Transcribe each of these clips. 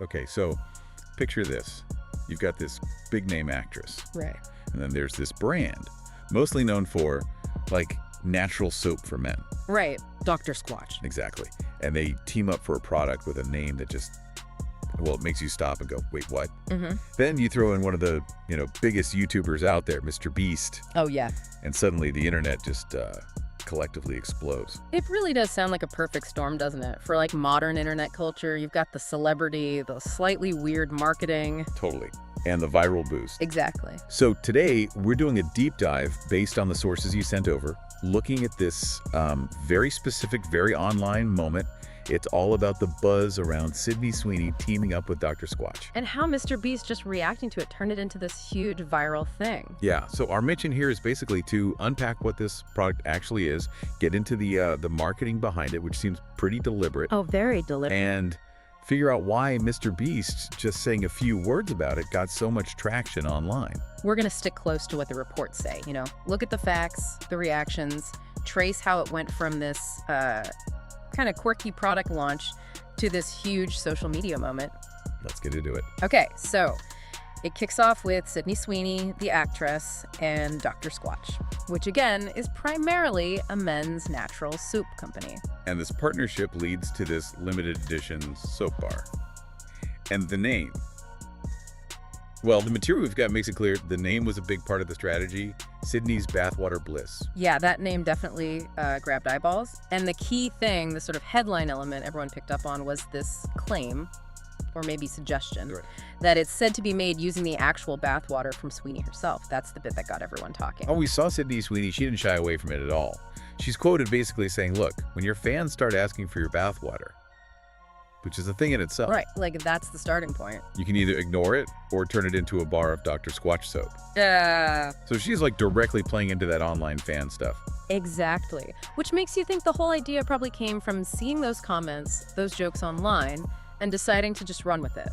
Okay, so picture this. You've got this big name actress. Right. And then there's this brand, mostly known for, like, natural soap for men. Right. Dr. Squatch. Exactly. And they team up for a product with a name that just, well, it makes you stop and go, wait, what? Mm-hmm. Then you throw in one of the, biggest YouTubers out there, MrBeast. Oh, yeah. And suddenly the internet just collectively explodes. It really does sound like a perfect storm, doesn't it? For like modern internet culture, you've got the celebrity, the slightly weird marketing. Totally. And the viral boost. Exactly. So today, we're doing a deep dive based on the sources you sent over, looking at this very specific, very online moment. It's all about the buzz around Sydney Sweeney teaming up with Dr. Squatch. And how MrBeast just reacting to it turned it into this huge viral thing. Yeah, so our mission here is basically to unpack what this product actually is, get into the marketing behind it, which seems pretty deliberate. Oh, very deliberate. And figure out why MrBeast just saying a few words about it got so much traction online. We're going to stick close to what the reports say, Look at the facts, the reactions, trace how it went from this kind of quirky product launch to this huge social media moment. Let's get into it. Okay, so it kicks off with Sydney Sweeney, the actress, and Dr. Squatch, which again is primarily a men's natural soap company. And this partnership leads to this limited edition soap bar. And the name. Well, the material we've got makes it clear the name was a big part of the strategy. Sydney's Bathwater Bliss. Yeah, that name definitely grabbed eyeballs. And the key thing, the sort of headline element everyone picked up on was this claim, or maybe suggestion, Right. that it's said to be made using the actual bathwater from Sweeney herself. That's the bit that got everyone talking. Oh, we saw Sydney Sweeney. She didn't shy away from it at all. She's quoted basically saying, look, when your fans start asking for your bathwater, which is a thing in itself. Right, like that's the starting point. You can either ignore it or turn it into a bar of Dr. Squatch soap. Yeah. So she's like directly playing into that online fan stuff. Exactly. Which makes you think the whole idea probably came from seeing those comments, those jokes online, and deciding to just run with it.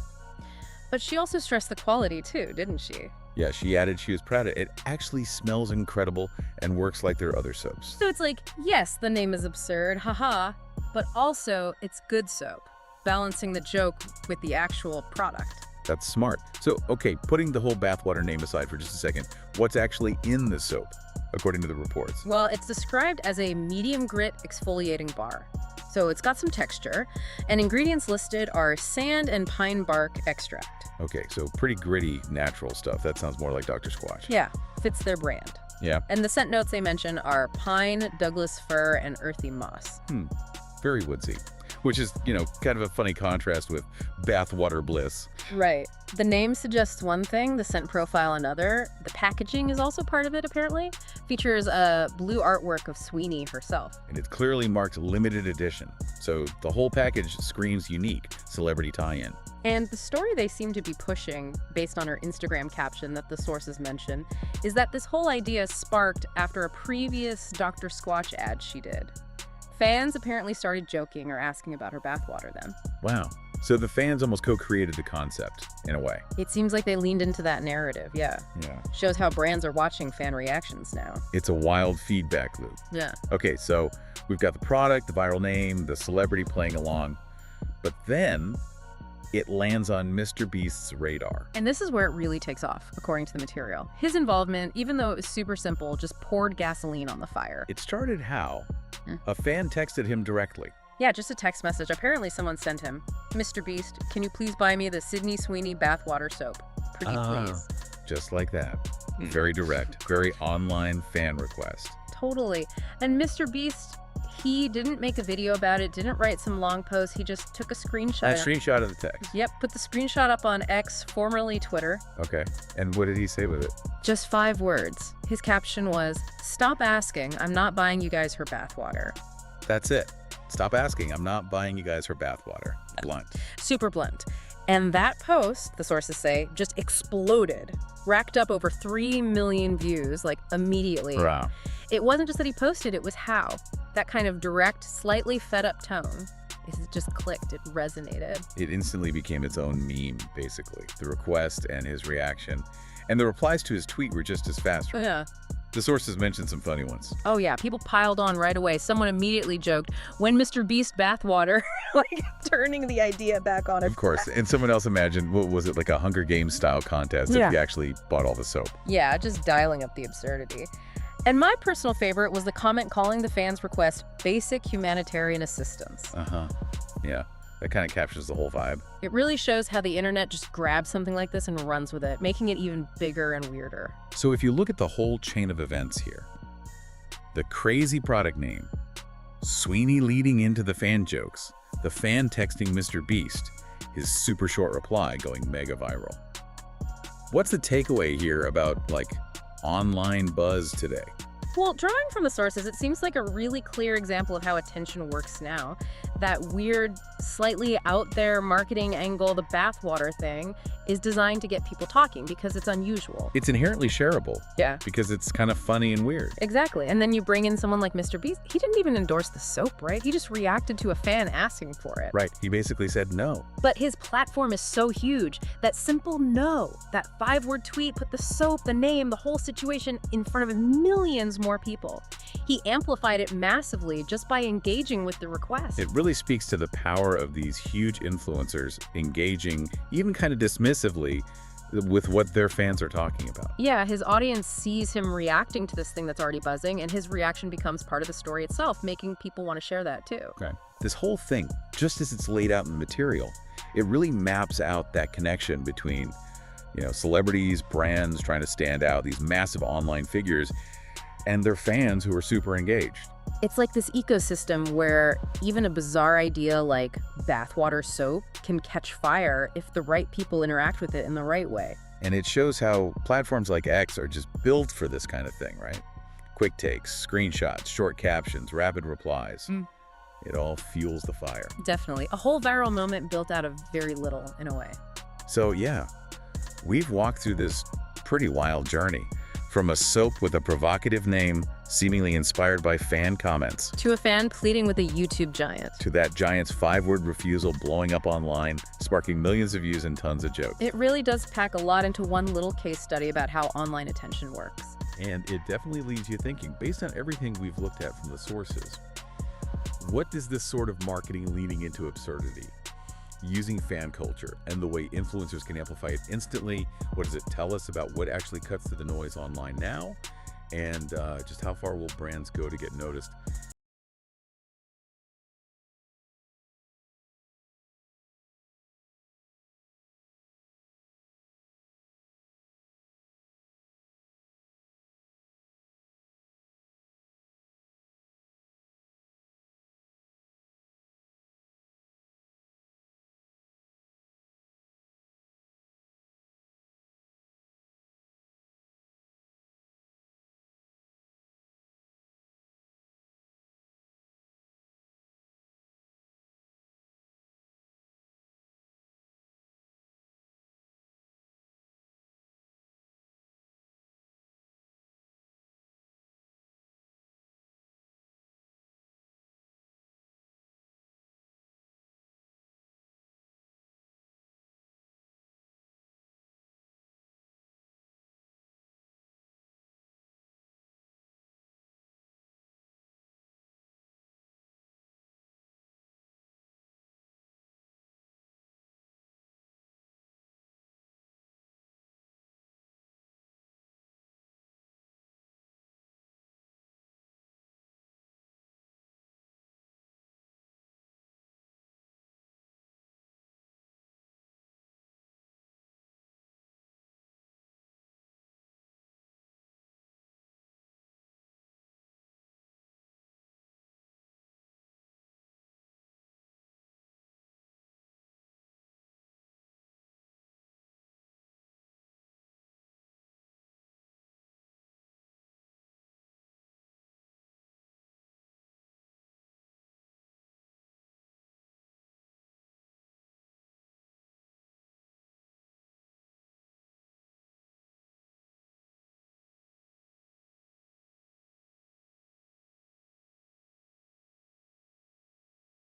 But she also stressed the quality too, didn't she? Yeah, she added she was proud of it. It actually smells incredible and works like their other soaps. So it's like, yes, the name is absurd, haha, but also it's good soap, balancing the joke with the actual product. That's smart. So, okay, putting the whole bathwater name aside for just a second, what's actually in the soap, according to the reports? Well, it's described as a medium grit exfoliating bar. So it's got some texture, and ingredients listed are sand and pine bark extract. Okay, so pretty gritty, natural stuff. That sounds more like Dr. Squatch. Yeah, fits their brand. Yeah. And the scent notes they mention are pine, Douglas fir, and earthy moss. Very woodsy. Which is, kind of a funny contrast with Bathwater Bliss. Right. The name suggests one thing, the scent profile another. The packaging is also part of it, apparently. Features a blue artwork of Sweeney herself. And it's clearly marked limited edition. So the whole package screams unique, celebrity tie-in. And the story they seem to be pushing, based on her Instagram caption that the sources mention, is that this whole idea sparked after a previous Dr. Squatch ad she did. Fans apparently started joking or asking about her bathwater then. Wow. So the fans almost co-created the concept, in a way. It seems like they leaned into that narrative, yeah. Yeah. Shows how brands are watching fan reactions now. It's a wild feedback loop. Yeah. Okay, so we've got the product, the viral name, the celebrity playing along, but then it lands on MrBeast's radar. And this is where it really takes off, according to the material. His involvement, even though it was super simple, just poured gasoline on the fire. It started how? A fan texted him directly. Yeah, just a text message. Apparently someone sent him, MrBeast, can you please buy me the Sydney Sweeney bathwater soap? Pretty please. Just like that. Very direct, very online fan request. Totally. And MrBeast, he didn't make a video about it, didn't write some long post. He just took a screenshot. A screenshot of the text. Yep, put the screenshot up on X, formerly Twitter. Okay. And what did he say with it? Just 5 words. His caption was, "Stop asking, I'm not buying you guys her bathwater." That's it. Stop asking. I'm not buying you guys her bathwater. Blunt. Super blunt. And that post, the sources say, just exploded. Racked up over 3 million views, like immediately. Wow. It wasn't just that he posted, it was how. That kind of direct, slightly fed up tone. It just clicked, it resonated. It instantly became its own meme, basically. The request and his reaction. And the replies to his tweet were just as fast. Yeah. The sources mentioned some funny ones. Oh yeah, people piled on right away. Someone immediately joked, when MrBeast Bathwater, like turning the idea back on it. Of course. And someone else imagined, what was it, like a Hunger Games style contest Yeah. if you actually bought all the soap. Yeah, just dialing up the absurdity. And my personal favorite was the comment calling the fans' request basic humanitarian assistance. Yeah. That kind of captures the whole vibe. It really shows how the internet just grabs something like this and runs with it, making it even bigger and weirder. So if you look at the whole chain of events here, the crazy product name, Sweeney leading into the fan jokes, the fan texting MrBeast, his super short reply going mega viral. What's the takeaway here about, like, online buzz today? Well, drawing from the sources, it seems like a really clear example of how attention works now. That weird, slightly out there marketing angle, the bathwater thing, is designed to get people talking because it's unusual. It's inherently shareable. Yeah. Because it's kind of funny and weird. Exactly. And then you bring in someone like MrBeast. He didn't even endorse the soap, right? He just reacted to a fan asking for it. Right. He basically said no. But his platform is so huge, that simple no, that 5-word tweet put the soap, the name, the whole situation in front of millions more people. He amplified it massively just by engaging with the request. It really speaks to the power of these huge influencers engaging, even kind of dismissively, with what their fans are talking about. Yeah, his audience sees him reacting to this thing that's already buzzing, and his reaction becomes part of the story itself, making people want to share that too. Okay. This whole thing, just as it's laid out in the material, it really maps out that connection between, celebrities, brands trying to stand out, these massive online figures, and their fans who are super engaged. It's like this ecosystem where even a bizarre idea like bathwater soap can catch fire if the right people interact with it in the right way. And it shows how platforms like X are just built for this kind of thing, right? Quick takes, screenshots, short captions, rapid replies. It all fuels the fire. Definitely. A whole viral moment built out of very little, in a way. So yeah, we've walked through this pretty wild journey. From a soap with a provocative name, seemingly inspired by fan comments, To a fan pleading with a YouTube giant. to that giant's 5-word refusal blowing up online, sparking millions of views and tons of jokes. It really does pack a lot into one little case study about how online attention works. And it definitely leaves you thinking, based on everything we've looked at from the sources, what does this sort of marketing leading into absurdity, using fan culture and the way influencers can amplify it instantly, what does it tell us about what actually cuts through the noise online now? And just how far will brands go to get noticed?